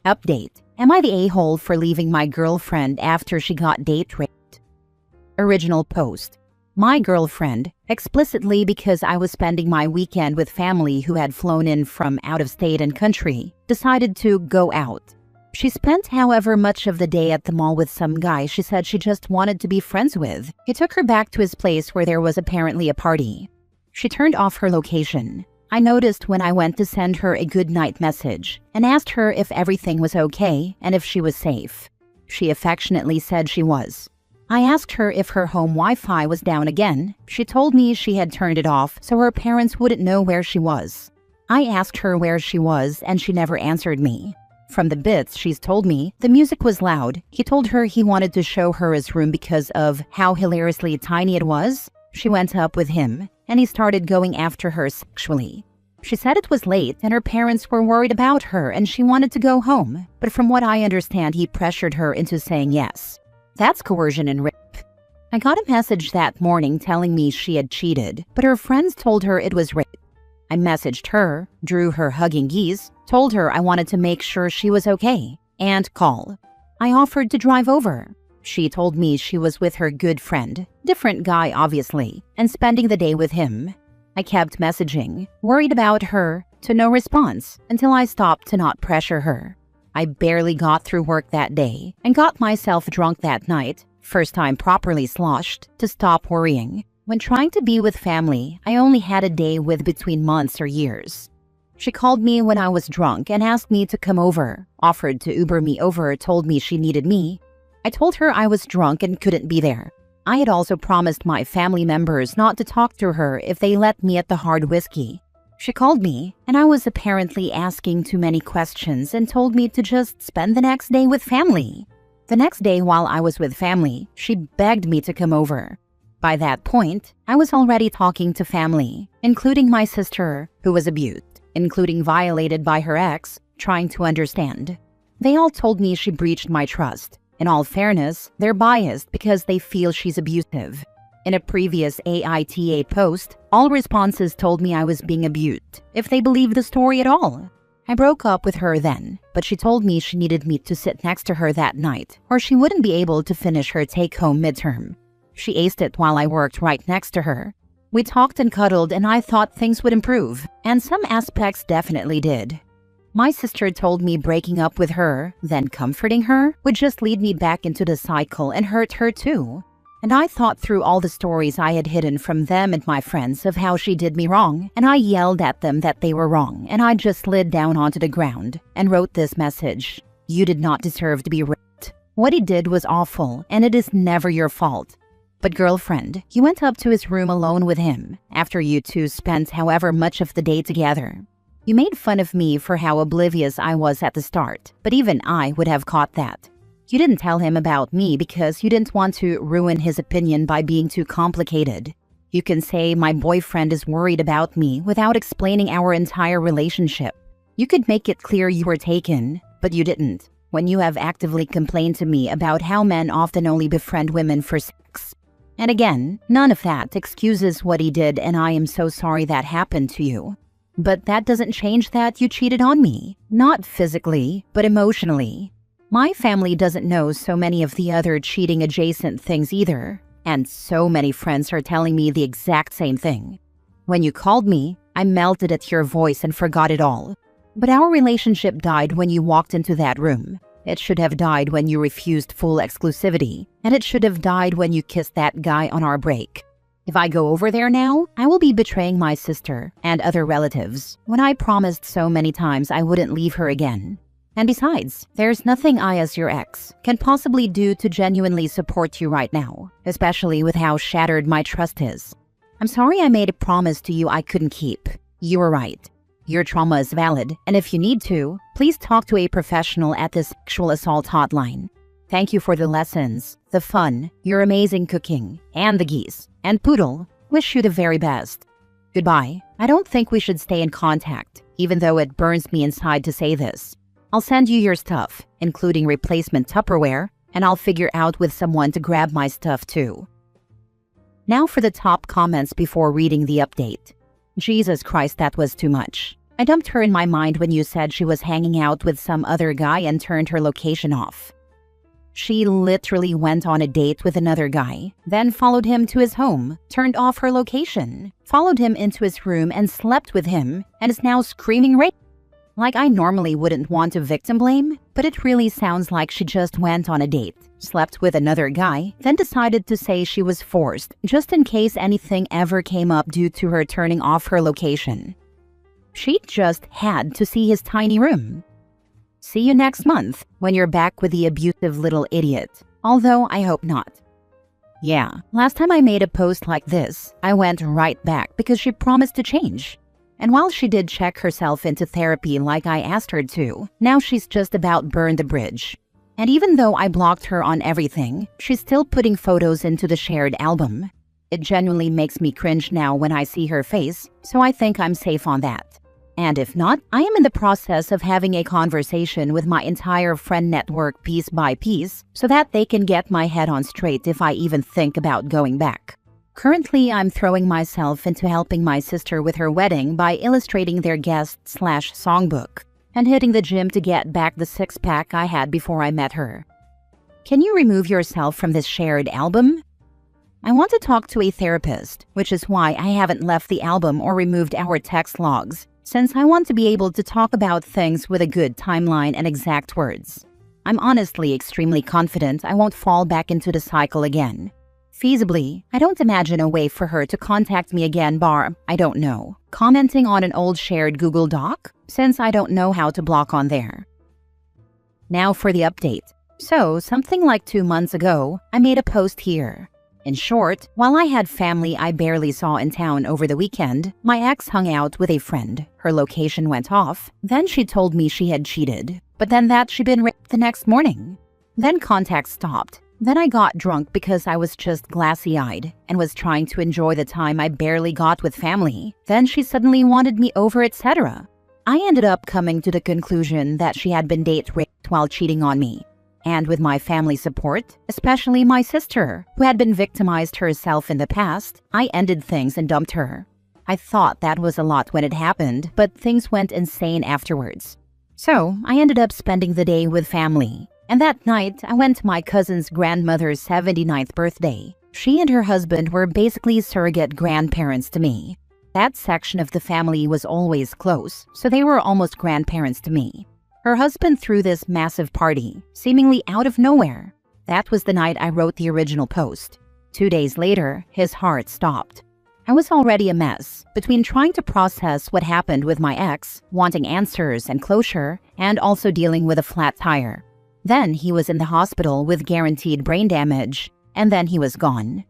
Update. Am I the a-hole for leaving my girlfriend after she got date raped? Original post. My girlfriend, explicitly because I was spending my weekend with family who had flown in from out of state and country, decided to go out. She spent however much of the day at the mall with some guy she said she just wanted to be friends with. He took her back to his place where there was apparently a party. She turned off her location. I noticed when I went to send her a good night message and asked her if everything was okay and if she was safe. She affectionately said she was. I asked her if her home Wi-Fi was down again. She told me she had turned it off so her parents wouldn't know where she was. I asked her where she was and she never answered me. From the bits she's told me, the music was loud. He told her he wanted to show her his room because of how hilariously tiny it was. She went up with him, and he started going after her sexually. She said it was late and her parents were worried about her and she wanted to go home, but from what I understand, he pressured her into saying yes. That's coercion and rape. I got a message that morning telling me she had cheated, but her friends told her it was rape. I messaged her, drew her hugging geese, told her I wanted to make sure she was okay, and call. I offered to drive over. She told me she was with her good friend, different guy obviously, and spending the day with him. I kept messaging, worried about her, to no response, until I stopped to not pressure her. I barely got through work that day and got myself drunk that night, first time properly sloshed, to stop worrying. When trying to be with family, I only had a day with between months or years. She called me when I was drunk and asked me to come over, offered to Uber me over, told me she needed me. I told her I was drunk and couldn't be there. I had also promised my family members not to talk to her if they let me at the hard whiskey. She called me, and I was apparently asking too many questions and told me to just spend the next day with family. The next day while I was with family, she begged me to come over. By that point, I was already talking to family, including my sister, who was abused, including violated by her ex, trying to understand. They all told me she breached my trust. In all fairness, they're biased because they feel she's abusive. In a previous AITA post, all responses told me I was being abused, if they believed the story at all. I broke up with her then, but she told me she needed me to sit next to her that night, or she wouldn't be able to finish her take-home midterm. She aced it while I worked right next to her. We talked and cuddled and I thought things would improve, and some aspects definitely did. My sister told me breaking up with her, then comforting her, would just lead me back into the cycle and hurt her too. And I thought through all the stories I had hidden from them and my friends of how she did me wrong, and I yelled at them that they were wrong, and I just slid down onto the ground and wrote this message. You did not deserve to be raped. What he did was awful, and it is never your fault. But girlfriend, you went up to his room alone with him, after you two spent however much of the day together. You made fun of me for how oblivious I was at the start, but even I would have caught that. You didn't tell him about me because you didn't want to ruin his opinion by being too complicated. You can say my boyfriend is worried about me without explaining our entire relationship. You could make it clear you were taken, but you didn't, when you have actively complained to me about how men often only befriend women for sex. And again, none of that excuses what he did, and I am so sorry that happened to you. But that doesn't change that you cheated on me. Not physically, but emotionally. My family doesn't know so many of the other cheating adjacent things either, and so many friends are telling me the exact same thing. When you called me, I melted at your voice and forgot it all. But our relationship died when you walked into that room. It should have died when you refused full exclusivity, and it should have died when you kissed that guy on our break. If I go over there now, I will be betraying my sister and other relatives when I promised so many times I wouldn't leave her again. And besides, there's nothing I as your ex can possibly do to genuinely support you right now, especially with how shattered my trust is. I'm sorry I made a promise to you I couldn't keep. You were right. Your trauma is valid, and if you need to, please talk to a professional at the sexual assault hotline. Thank you for the lessons, the fun, your amazing cooking, and the geese. And Poodle, wish you the very best. Goodbye. I don't think we should stay in contact, even though it burns me inside to say this. I'll send you your stuff, including replacement Tupperware, and I'll figure out with someone to grab my stuff too. Now for the top comments before reading the update. Jesus Christ, that was too much. I dumped her in my mind when you said she was hanging out with some other guy and turned her location off. She literally went on a date with another guy, then followed him to his home, turned off her location, followed him into his room and slept with him, and is now screaming rape. Like, I normally wouldn't want to victim blame, but it really sounds like she just went on a date, slept with another guy, then decided to say she was forced, just in case anything ever came up due to her turning off her location. She just had to see his tiny room. See you next month, when you're back with the abusive little idiot. Although, I hope not. Yeah, last time I made a post like this, I went right back because she promised to change. And while she did check herself into therapy like I asked her to, now she's just about burned the bridge. And even though I blocked her on everything, she's still putting photos into the shared album. It genuinely makes me cringe now when I see her face, so I think I'm safe on that. And if not, I am in the process of having a conversation with my entire friend network piece by piece so that they can get my head on straight if I even think about going back. Currently, I'm throwing myself into helping my sister with her wedding by illustrating their guest/songbook and hitting the gym to get back the six-pack I had before I met her. Can you remove yourself from this shared album? I want to talk to a therapist, which is why I haven't left the album or removed our text logs, since I want to be able to talk about things with a good timeline and exact words. I'm honestly extremely confident I won't fall back into the cycle again. Feasibly, I don't imagine a way for her to contact me again bar, I don't know, commenting on an old shared Google Doc, since I don't know how to block on there. Now for the update. So, something like 2 months ago, I made a post here. In short, while I had family I barely saw in town over the weekend, my ex hung out with a friend. Her location went off, then she told me she had cheated, but then that she'd been raped the next morning. Then contact stopped. Then I got drunk because I was just glassy-eyed and was trying to enjoy the time I barely got with family. Then she suddenly wanted me over, etc. I ended up coming to the conclusion that she had been date raped while cheating on me. And with my family support, especially my sister, who had been victimized herself in the past, I ended things and dumped her. I thought that was a lot when it happened, but things went insane afterwards. So, I ended up spending the day with family. And that night, I went to my cousin's grandmother's 79th birthday. She and her husband were basically surrogate grandparents to me. That section of the family was always close, so they were almost grandparents to me. Her husband threw this massive party, seemingly out of nowhere. That was the night I wrote the original post. 2 days later, his heart stopped. I was already a mess, between trying to process what happened with my ex, wanting answers and closure, and also dealing with a flat tire. Then he was in the hospital with guaranteed brain damage, and then he was gone.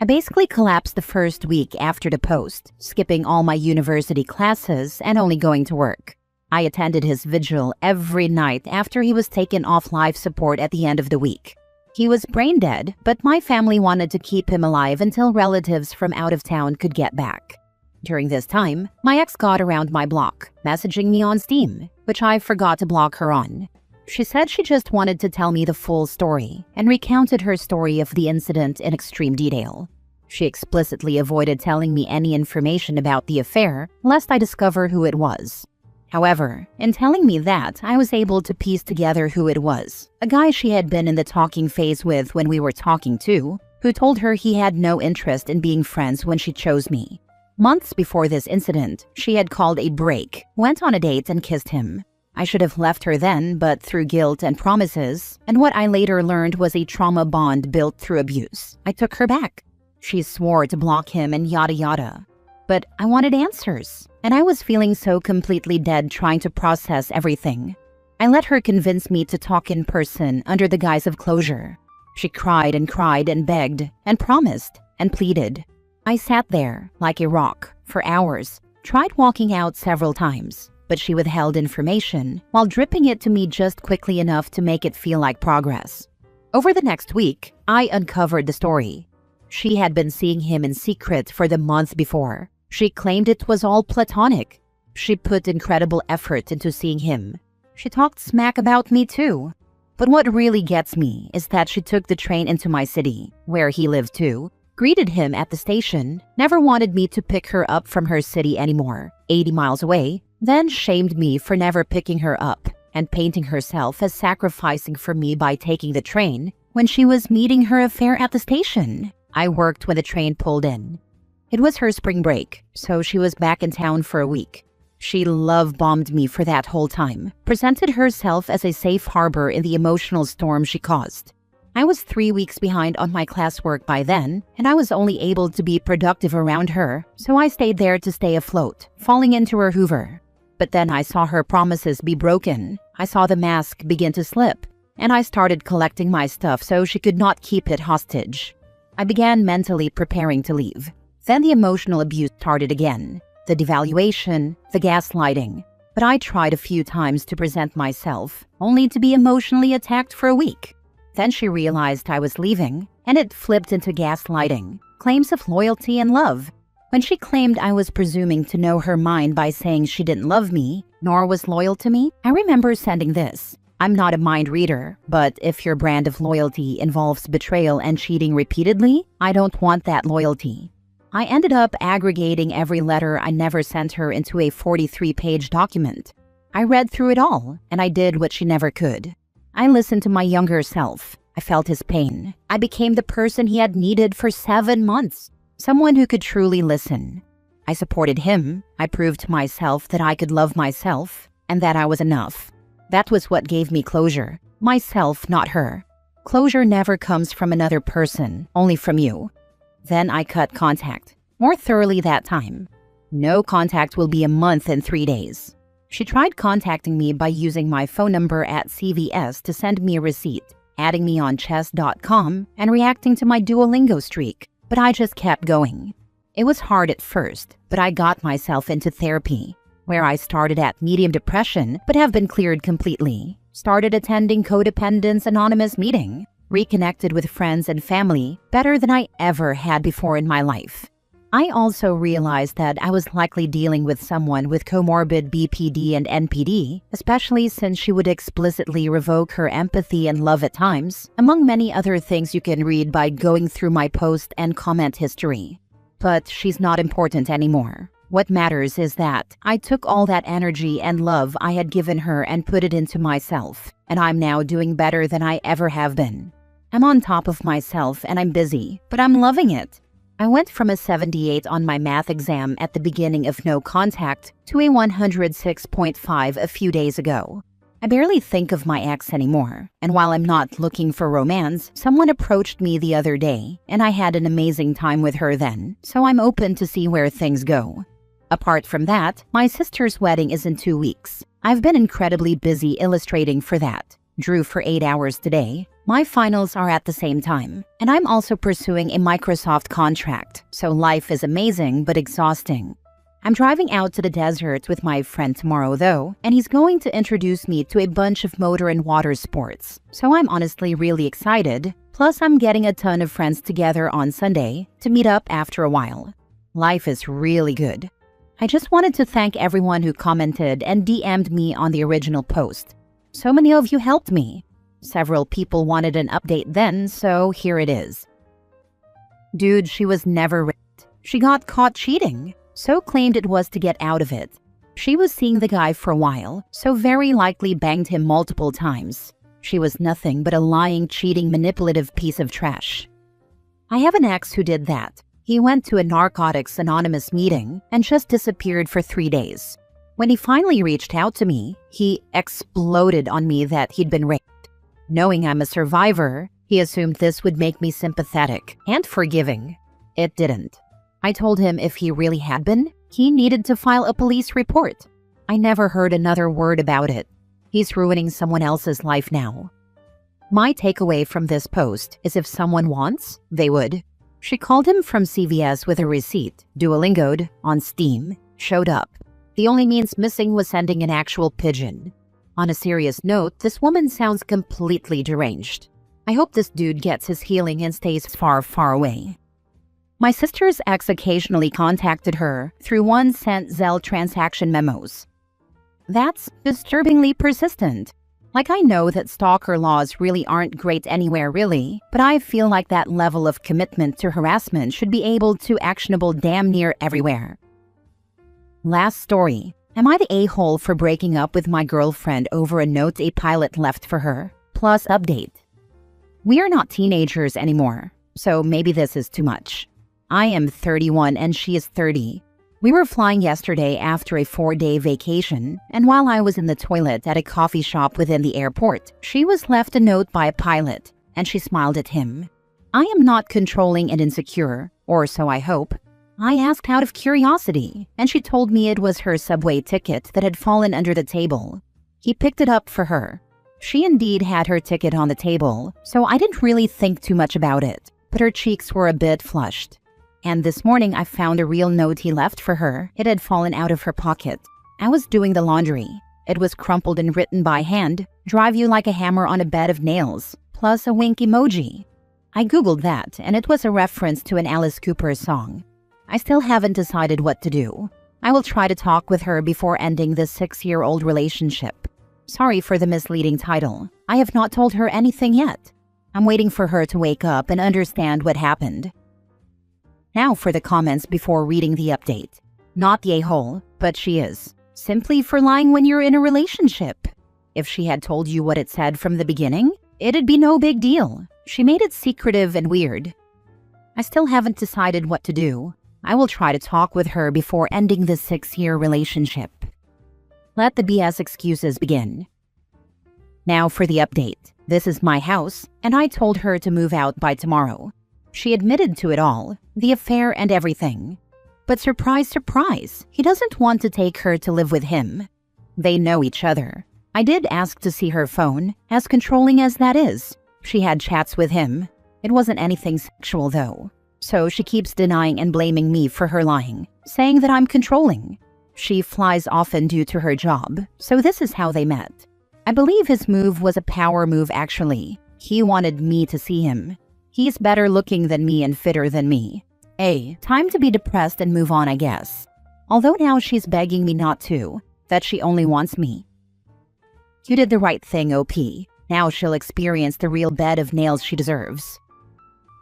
I basically collapsed the first week after the post, skipping all my university classes and only going to work. I attended his vigil every night after he was taken off life support at the end of the week. He was brain dead, but my family wanted to keep him alive until relatives from out of town could get back. During this time, my ex got around my block, messaging me on Steam, which I forgot to block her on. She said she just wanted to tell me the full story and recounted her story of the incident in extreme detail. She explicitly avoided telling me any information about the affair, lest I discover who it was. However, in telling me that, I was able to piece together who it was. A guy she had been in the talking phase with when we were talking too, who told her he had no interest in being friends when she chose me. Months before this incident, she had called a break, went on a date and kissed him. I should have left her then, but through guilt and promises, and what I later learned was a trauma bond built through abuse, I took her back. She swore to block him and yada yada. But I wanted answers, and I was feeling so completely dead trying to process everything. I let her convince me to talk in person under the guise of closure. She cried and begged, and promised, and pleaded. I sat there, like a rock, for hours, tried walking out several times, but she withheld information while dripping it to me just quickly enough to make it feel like progress. Over the next week, I uncovered the story. She had been seeing him in secret for the month before. She claimed it was all platonic. She put incredible effort into seeing him. She talked smack about me too. But what really gets me is that she took the train into my city, where he lived too, greeted him at the station, never wanted me to pick her up from her city anymore, 80 miles away, then shamed me for never picking her up and painting herself as sacrificing for me by taking the train when she was meeting her affair at the station. I worked when the train pulled in. It was her spring break, so she was back in town for a week. She love-bombed me for that whole time, presented herself as a safe harbor in the emotional storm she caused. I was 3 weeks behind on my classwork by then, and I was only able to be productive around her, so I stayed there to stay afloat, falling into her hoover. But then I saw her promises be broken. I saw the mask begin to slip, and I started collecting my stuff so she could not keep it hostage. I began mentally preparing to leave. Then the emotional abuse started again. The devaluation, the gaslighting. But I tried a few times to present myself, only to be emotionally attacked for a week. Then she realized I was leaving, and it flipped into gaslighting, claims of loyalty and love. When she claimed I was presuming to know her mind by saying she didn't love me, nor was loyal to me, I remember sending this. I'm not a mind reader, but if your brand of loyalty involves betrayal and cheating repeatedly, I don't want that loyalty. I ended up aggregating every letter I never sent her into a 43-page document. I read through it all, and I did what she never could. I listened to my younger self. I felt his pain. I became the person he had needed for 7 months. Someone who could truly listen. I supported him. I proved to myself that I could love myself, and that I was enough. That was what gave me closure. Myself, not her. Closure never comes from another person, only from you. Then I cut contact, more thoroughly that time. No contact will be a month and 3 days. She tried contacting me by using my phone number at CVS to send me a receipt, adding me on chess.com, and reacting to my Duolingo streak, but I just kept going. It was hard at first, but I got myself into therapy, where I started at medium depression but have been cleared completely. Started attending Codependence Anonymous meeting. Reconnected with friends and family better than I ever had before in my life. I also realized that I was likely dealing with someone with comorbid BPD and NPD, especially since she would explicitly revoke her empathy and love at times, among many other things you can read by going through my post and comment history. But she's not important anymore. What matters is that I took all that energy and love I had given her and put it into myself, and I'm now doing better than I ever have been. I'm on top of myself and I'm busy, but I'm loving it. I went from a 78 on my math exam at the beginning of no contact to a 106.5 a few days ago. I barely think of my ex anymore, and while I'm not looking for romance, someone approached me the other day, and I had an amazing time with her then, so I'm open to see where things go. Apart from that, my sister's wedding is in 2 weeks. I've been incredibly busy illustrating for that. Drew for 8 hours today. My finals are at the same time, and I'm also pursuing a Microsoft contract, so life is amazing but exhausting. I'm driving out to the desert with my friend tomorrow though, and he's going to introduce me to a bunch of motor and water sports, so I'm honestly really excited. Plus I'm getting a ton of friends together on Sunday to meet up after a while. Life is really good. I just wanted to thank everyone who commented and DM'd me on the original post. So many of you helped me. Several people wanted an update then, so here it is. Dude, she was never raped. She got caught cheating, so claimed it was to get out of it. She was seeing the guy for a while, so very likely banged him multiple times. She was nothing but a lying, cheating, manipulative piece of trash. I have an ex who did that. He went to a Narcotics Anonymous meeting and just disappeared for 3 days. When he finally reached out to me, he exploded on me that he'd been raped. Knowing I'm a survivor, he assumed this would make me sympathetic and forgiving. It didn't. I told him if he really had been, he needed to file a police report. I never heard another word about it. He's ruining someone else's life now. My takeaway from this post is if someone wants, they would. She called him from CVS with a receipt, Duolingo'd, on Steam, showed up. The only means missing was sending an actual pigeon. On a serious note, this woman sounds completely deranged. I hope this dude gets his healing and stays far, far away. My sister's ex occasionally contacted her through 1-cent Zelle transaction memos. That's disturbingly persistent. Like, I know that stalker laws really aren't great anywhere really, but I feel like that level of commitment to harassment should be able to actionable damn near everywhere. Last story. Am I the a-hole for breaking up with my girlfriend over a note a pilot left for her? Plus update. We are not teenagers anymore, so maybe this is too much. I am 31 and she is 30. We were flying yesterday after a 4-day vacation, and while I was in the toilet at a coffee shop within the airport, she was left a note by a pilot, and she smiled at him. I am not controlling and insecure, or so I hope. I asked out of curiosity, and she told me it was her subway ticket that had fallen under the table. He picked it up for her. She indeed had her ticket on the table, so I didn't really think too much about it, but her cheeks were a bit flushed. And this morning I found a real note he left for her. It had fallen out of her pocket. I was doing the laundry. It was crumpled and written by hand, "Drive you like a hammer on a bed of nails," plus a wink emoji. I googled that, and it was a reference to an Alice Cooper song. I still haven't decided what to do. I will try to talk with her before ending this 6-year-old relationship. Sorry for the misleading title. I have not told her anything yet. I'm waiting for her to wake up and understand what happened. Now for the comments before reading the update. Not the a-hole, but she is. Simply for lying when you're in a relationship. If she had told you what it said from the beginning, it'd be no big deal. She made it secretive and weird. I still haven't decided what to do. I will try to talk with her before ending this 6-year relationship. Let the BS excuses begin. Now for the update. This is my house, and I told her to move out by tomorrow. She admitted to it all, the affair and everything. But surprise, surprise, he doesn't want to take her to live with him. They know each other. I did ask to see her phone, as controlling as that is. She had chats with him. It wasn't anything sexual though. So she keeps denying and blaming me for her lying, saying that I'm controlling. She flies often due to her job, so this is how they met. I believe his move was a power move actually. He wanted me to see him. He's better looking than me and fitter than me. Time to be depressed and move on, I guess. Although now she's begging me not to, that she only wants me. You did the right thing, OP. Now she'll experience the real bed of nails she deserves.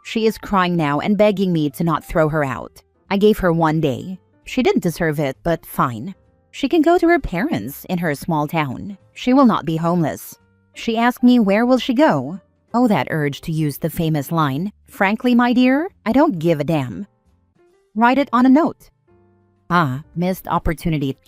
She is crying now and begging me to not throw her out. I gave her 1 day. She didn't deserve it, but fine. She can go to her parents in her small town. She will not be homeless. She asked me where will she go. Oh, that urge to use the famous line, "Frankly, my dear, I don't give a damn." Write it on a note. Missed opportunity.